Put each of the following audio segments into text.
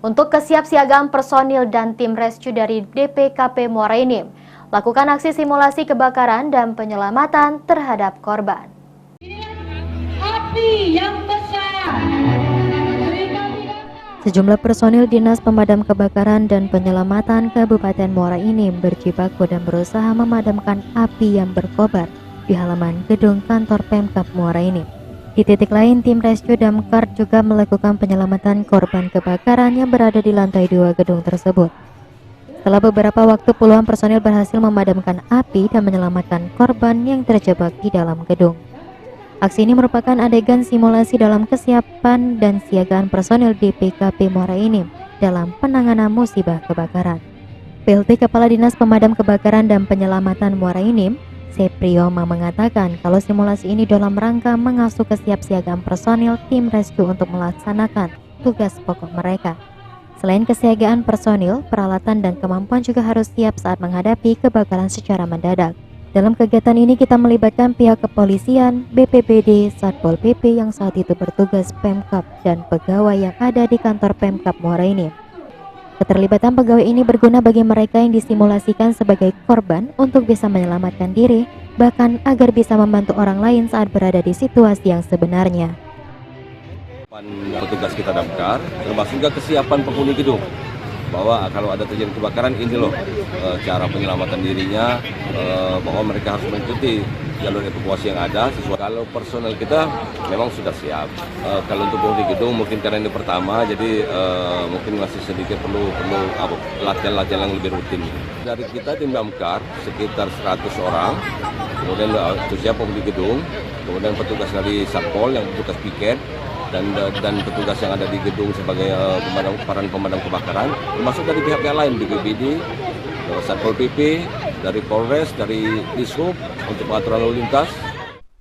Untuk kesiapsiagaan personil dan tim rescue dari DPKP Muara Enim, lakukan aksi simulasi kebakaran dan penyelamatan terhadap korban. Api yang besar. Sejumlah personil Dinas Pemadam Kebakaran dan Penyelamatan Kabupaten Muara Enim berjibaku dan berusaha memadamkan api yang berkobar di halaman gedung kantor Pemkab Muara Enim. Di titik lain, tim rescue damkar juga melakukan penyelamatan korban kebakaran yang berada di lantai 2 gedung tersebut. Setelah beberapa waktu, puluhan personil berhasil memadamkan api dan menyelamatkan korban yang terjebak di dalam gedung. Aksi ini merupakan adegan simulasi dalam kesiapan dan siagaan personil DPKP Muara Enim dalam penanganan musibah kebakaran. PLT Kepala Dinas Pemadam Kebakaran dan Penyelamatan Muara Enim, Seprioma, mengatakan kalau simulasi ini dalam rangka mengasuh kesiapsiagaan personil tim rescue untuk melaksanakan tugas pokok mereka. Selain kesiagaan personil, peralatan dan kemampuan juga harus siap saat menghadapi kebakaran secara mendadak. Dalam kegiatan ini kita melibatkan pihak kepolisian, BPBD, Satpol PP yang saat itu bertugas Pemkab dan pegawai yang ada di kantor Pemkab Muara Enim. Keterlibatan pegawai ini berguna bagi mereka yang disimulasikan sebagai korban untuk bisa menyelamatkan diri, bahkan agar bisa membantu orang lain saat berada di situasi yang sebenarnya. Petugas kita damkar, termasuk juga kesiapan penghuni gedung, bahwa kalau ada terjadi kebakaran ini loh cara penyelamatan dirinya, bahwa mereka harus mengikuti jalur evakuasi yang ada sesuai. Kalau personel kita memang sudah siap. Kalau untuk penghuni gedung mungkin karena ini pertama, jadi mungkin masih sedikit perlu latihan-latihan yang lebih rutin. Dari kita tim damkar sekitar 100 orang, kemudian siap penghuni gedung, kemudian petugas dari Satpol yang petugas piket, dan petugas yang ada di gedung sebagai pemadam kebakaran, termasuk dari pihak-pihak lain, BPBD, Satpol PP, dari Polres, dari Dishub untuk pengaturan lalu lintas.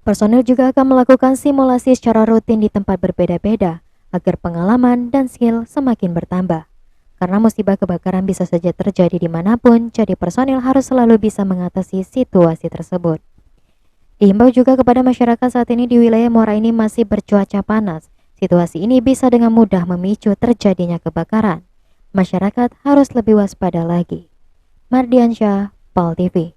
Personil juga akan melakukan simulasi secara rutin di tempat berbeda-beda agar pengalaman dan skill semakin bertambah. Karena musibah kebakaran bisa saja terjadi dimanapun, jadi personil harus selalu bisa mengatasi situasi tersebut. Dihimbau juga kepada masyarakat saat ini di wilayah Muara Enim masih bercuaca panas. Situasi ini bisa dengan mudah memicu terjadinya kebakaran. Masyarakat harus lebih waspada lagi. Mardiansyah, PAL TV.